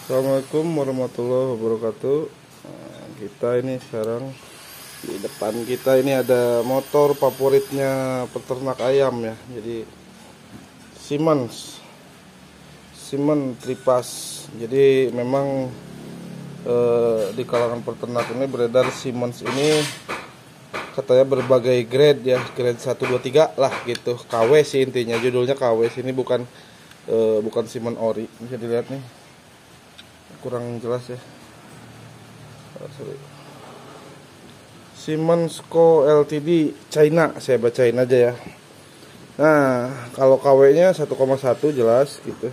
Assalamualaikum warahmatullahi wabarakatuh. Nah, kita ini sekarang di depan kita ini ada motor favoritnya peternak ayam ya. Jadi Siemens Tripas. Jadi memang di kalangan peternak ini beredar Siemens ini katanya berbagai grade ya, grade 1 2 3 lah gitu. KW sih intinya, judulnya KW sih, ini bukan Siemens ori. Bisa dilihat nih, kurang jelas ya. Siemens Co Ltd China, saya bacain aja ya. Nah, kalau KW-nya 1,1 jelas gitu.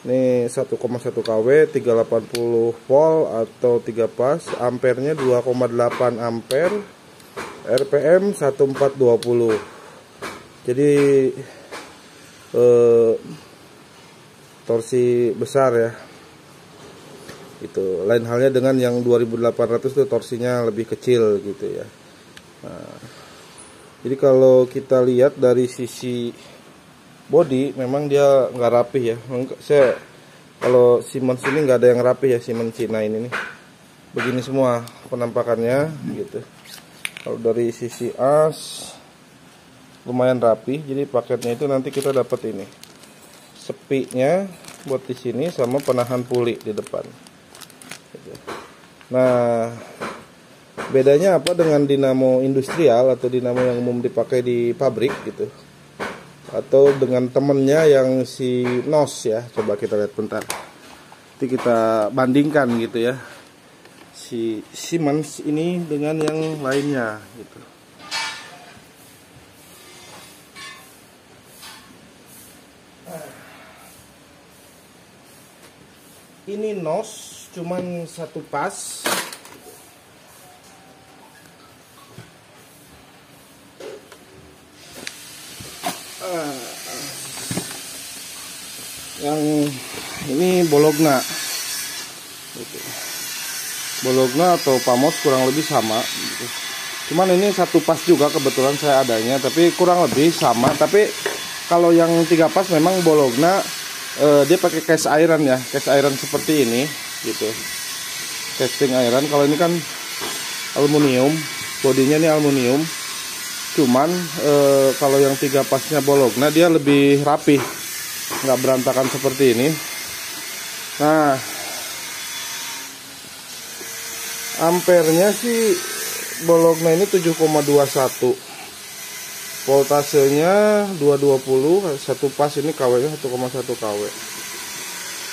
Ini 1,1 KW 380 volt atau 3 pas, ampernya 2,8 ampere, RPM 1420. Jadi torsi besar ya. Itu lain halnya dengan yang 2800 itu torsinya lebih kecil gitu ya. Nah, jadi kalau kita lihat dari sisi body memang dia nggak rapi ya. Kalau Siemens ini nggak ada yang rapi ya, Siemens Cina ini nih. Begini semua penampakannya gitu. Kalau dari sisi as lumayan rapi. Jadi paketnya itu nanti kita dapat ini, sepinya buat di sini sama penahan puli di depan. Nah, bedanya apa dengan dinamo industrial atau dinamo yang umum dipakai di pabrik gitu, atau dengan temennya yang si NOS ya. Coba kita lihat bentar, nanti kita bandingkan gitu ya, si Siemens ini dengan yang lainnya gitu. Ini NOS cuman satu pas. Yang ini Bologna gitu. Bologna atau Pamos kurang lebih sama gitu. Cuman ini satu pas juga kebetulan saya adanya, tapi kurang lebih sama. Tapi kalau yang 3 pas memang Bologna dia pakai cast iron ya, cast iron seperti ini gitu, casting iron. Kalau ini kan aluminium, bodinya ini aluminium. Cuman kalau yang 3 pasnya Bologna dia lebih rapi, nggak berantakan seperti ini. Nah, ampernya sih Bologna ini 7,21, voltasenya 220, satu pas. Ini KW nya 1,1 KW.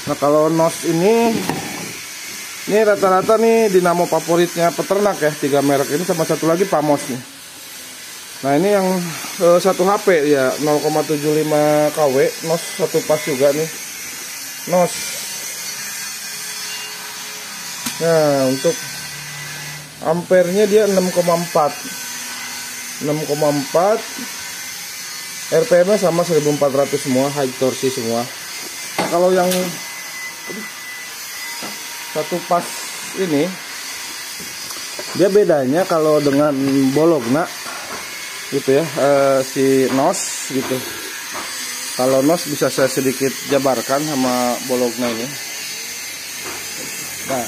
Nah, kalau NOS ini rata-rata nih dinamo favoritnya peternak ya, 3 merek ini sama satu lagi Pamos nih. Nah, ini yang 1 HP ya, 0,75 KW, NOS satu pas juga nih, NOS. Nah, untuk ampernya dia 6,4, RPM nya sama 1400 semua, high torsi semua. Nah, kalau yang satu pas ini dia bedanya kalau dengan Bologna gitu ya, si NOS gitu. Kalau NOS bisa saya sedikit jabarkan sama Bologna ini. Nah,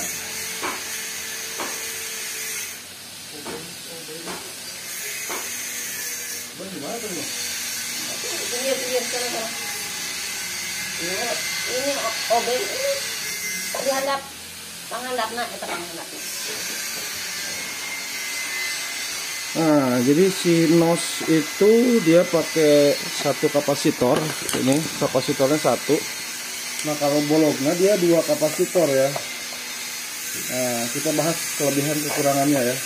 ini OB ini dihandap panghandapna eta panghandapna. Nah, jadi si NOS itu dia pakai satu kapasitor. Ini kapasitornya satu. Nah, kalau Bologna dia 2 kapasitor ya. Nah, kita bahas kelebihan kekurangannya ya.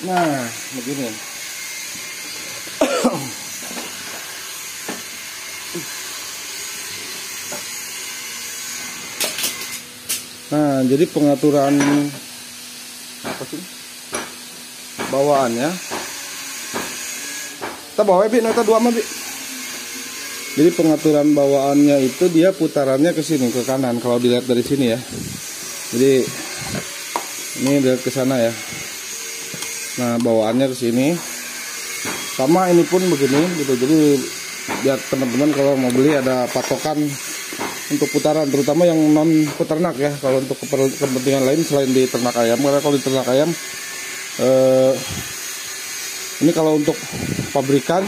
Nah, begini. Nah, jadi pengaturan apa sih bawaannya Kita bawa Bi, nota 2 mah Bi. Jadi pengaturan bawaannya itu dia putarannya ke sini, ke kanan kalau dilihat dari sini ya. Jadi ini dilihat ke sana ya. Nah, bawaannya ke sini. Sama ini pun begini gitu. Jadi biar teman-teman kalau mau beli ada patokan untuk putaran, terutama yang non peternak ya. Kalau untuk kepentingan lain selain di ternak ayam, karena kalau di ternak ayam ini kalau untuk pabrikan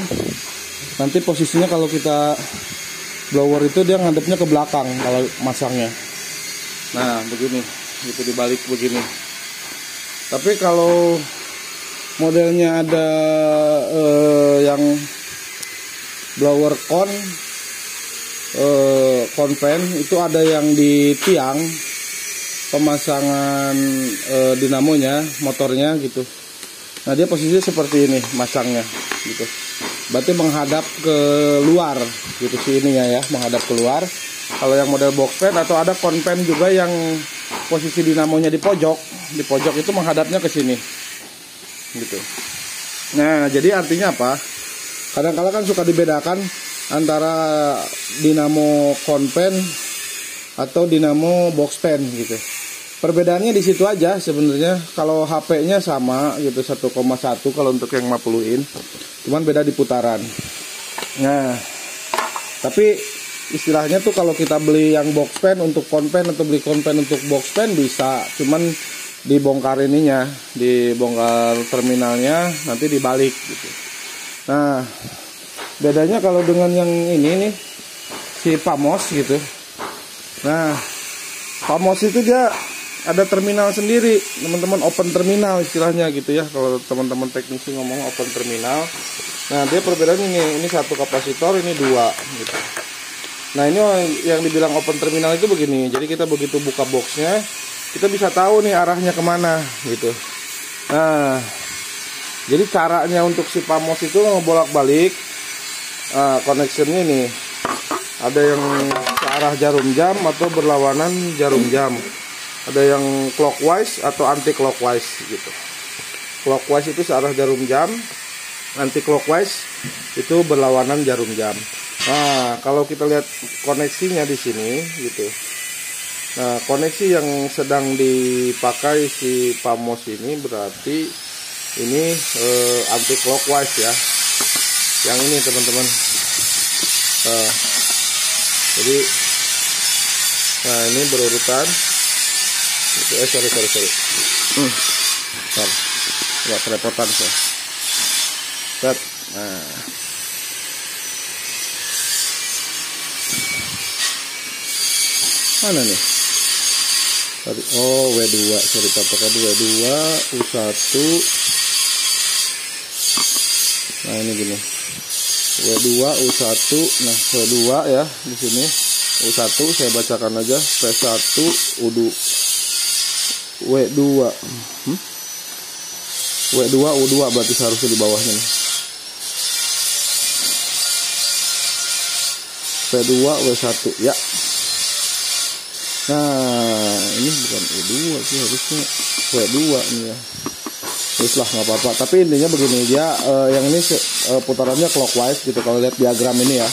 nanti posisinya kalau kita blower itu dia ngadepnya ke belakang kalau masangnya. Nah begini, gitu dibalik begini. Tapi kalau modelnya ada yang blower konven itu ada yang di tiang pemasangan dinamonya, motornya gitu. Nah dia posisinya seperti ini masangnya gitu. Berarti menghadap ke luar gitu sih ininya ya, menghadap keluar. Kalau yang model box fan atau ada konven juga yang posisi dinamonya di pojok itu menghadapnya ke sini gitu. Nah jadi artinya apa? Kadang-kadang kan suka dibedakan antara dinamo konven atau dinamo box fan gitu. Perbedaannya di situ aja sebenarnya. Kalau HP-nya sama gitu 1,1 kalau untuk yang 50 in. Cuman beda di putaran. Nah, tapi istilahnya tuh kalau kita beli yang box fan untuk konven atau beli konven untuk box fan bisa. Cuman dibongkar ininya, dibongkar terminalnya, nanti dibalik gitu. Nah, bedanya kalau dengan yang ini nih si Pamos gitu. Nah, Pamos itu dia ada terminal sendiri, teman-teman, open terminal istilahnya gitu ya. Kalau teman-teman teknisi ngomong open terminal. Nah, dia perbedaan ini satu kapasitor, ini 2 gitu. Nah, ini yang dibilang open terminal itu begini. Jadi kita begitu buka boxnya, kita bisa tahu nih arahnya kemana gitu. Nah, jadi caranya untuk si Pamos itu ngebolak-balik connectionnya nih. Ada yang ke arah jarum jam atau berlawanan jarum jam. Ada yang clockwise atau anti clockwise gitu. Clockwise itu searah jarum jam, anti clockwise itu berlawanan jarum jam. Nah, kalau kita lihat koneksinya di sini gitu. Nah, koneksi yang sedang dipakai si Pamos ini berarti ini anti clockwise ya. Yang ini teman-teman. Jadi nah ini berurutan. Sorry. Nggak kerepotan saya. Set. Nah. Mana nih? Tadi W2, sorry patokan W2 U1. Nah, ini gini. W2 U1. Nah, W2 ya di sini. U1 saya bacakan aja. P1 U2. W2 W2 U2 berarti seharusnya di bawahnya nih. P2 W1 ya. Nah ini bukan U2 sih, harusnya W2 nih ya. Terus lah nggak apa-apa. Tapi intinya begini, dia yang ini putarannya clockwise gitu kalau lihat diagram ini ya.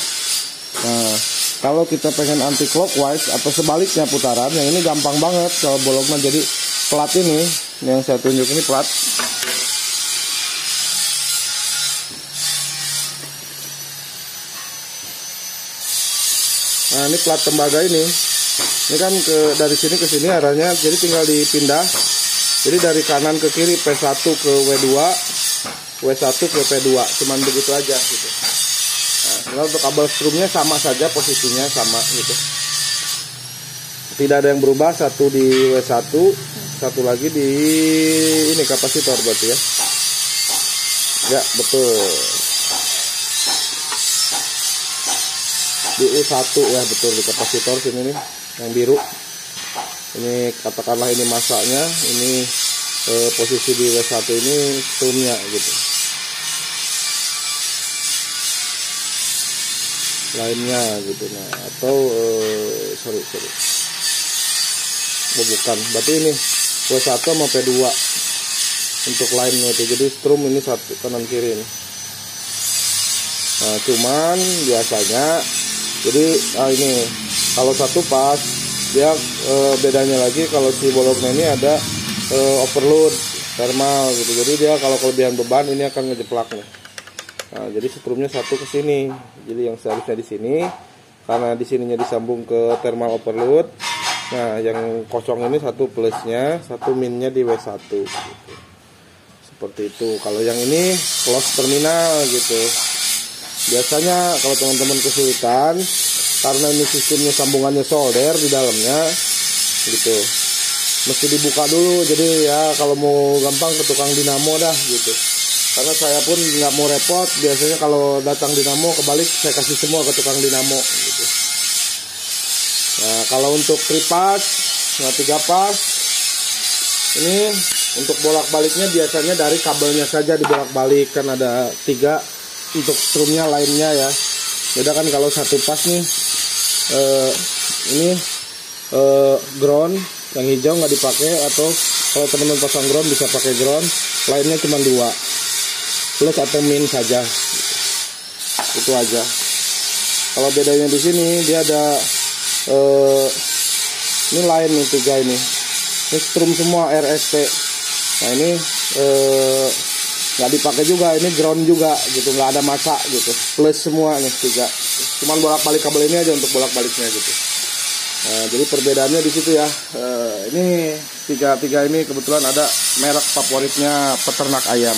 Nah kalau kita pengen anti clockwise atau sebaliknya putaran, yang ini gampang banget kalau bolongnya. Jadi plat ini yang saya tunjuk ini plat. Nah ini plat tembaga ini kan dari sini ke sini arahnya, jadi tinggal dipindah. Jadi dari kanan ke kiri P1 ke W2, W1 ke P2, cuman begitu aja gitu. Nah untuk kabel strumnya sama saja, posisinya sama gitu. Tidak ada yang berubah, satu di W1, satu lagi di ini kapasitor berarti ya. Ya betul. Di U1 ya betul, di kapasitor sini nih yang biru. Ini katakanlah ini masaknya, ini posisi di W1 ini strumnya gitu. Lainnya gitu. Nah atau sorry. Oh, bukan, berarti ini W1 sama P2 untuk lainnya itu. Jadi strum ini satu kanan kiri ini. Nah, cuman biasanya jadi ini kalau satu pas dia bedanya lagi kalau si bologna ini ada overload thermal gitu. Jadi dia kalau kelebihan beban ini akan ngejeplak nih. Nah, jadi setrumnya satu ke sini. Jadi yang seharusnya di sini karena di sininya disambung ke thermal overload. Nah, yang kosong ini satu plusnya, satu minnya di W1 gitu. Seperti itu. Kalau yang ini close terminal gitu. Biasanya kalau teman-teman kesulitan karena ini sistemnya sambungannya solder di dalamnya gitu. Mesti dibuka dulu. Jadi ya kalau mau gampang ke tukang dinamo dah gitu. Karena saya pun nggak mau repot. Biasanya kalau datang dinamo kebalik saya kasih semua ke tukang dinamo gitu. Nah, kalau untuk 3 pas, nah 3 pas ini untuk bolak-baliknya biasanya dari kabelnya saja dibolak-balik, kan ada 3 untuk strumnya lainnya ya. Beda kan kalau 1 pas nih ini ground yang hijau nggak dipakai, atau kalau teman-teman pasang ground bisa pakai ground, lainnya cuma 2 plus atau min saja. Itu aja. Kalau bedanya di sini dia ada ini lain nih 3 ini strum semua RST. Nah ini nggak dipakai juga, ini ground juga gitu, nggak ada masa gitu, plus semua nih 3. Cuman bolak-balik kabel ini aja untuk bolak-baliknya gitu. Nah, jadi perbedaannya di situ ya. Ini 3 ini kebetulan ada merek favoritnya peternak ayam.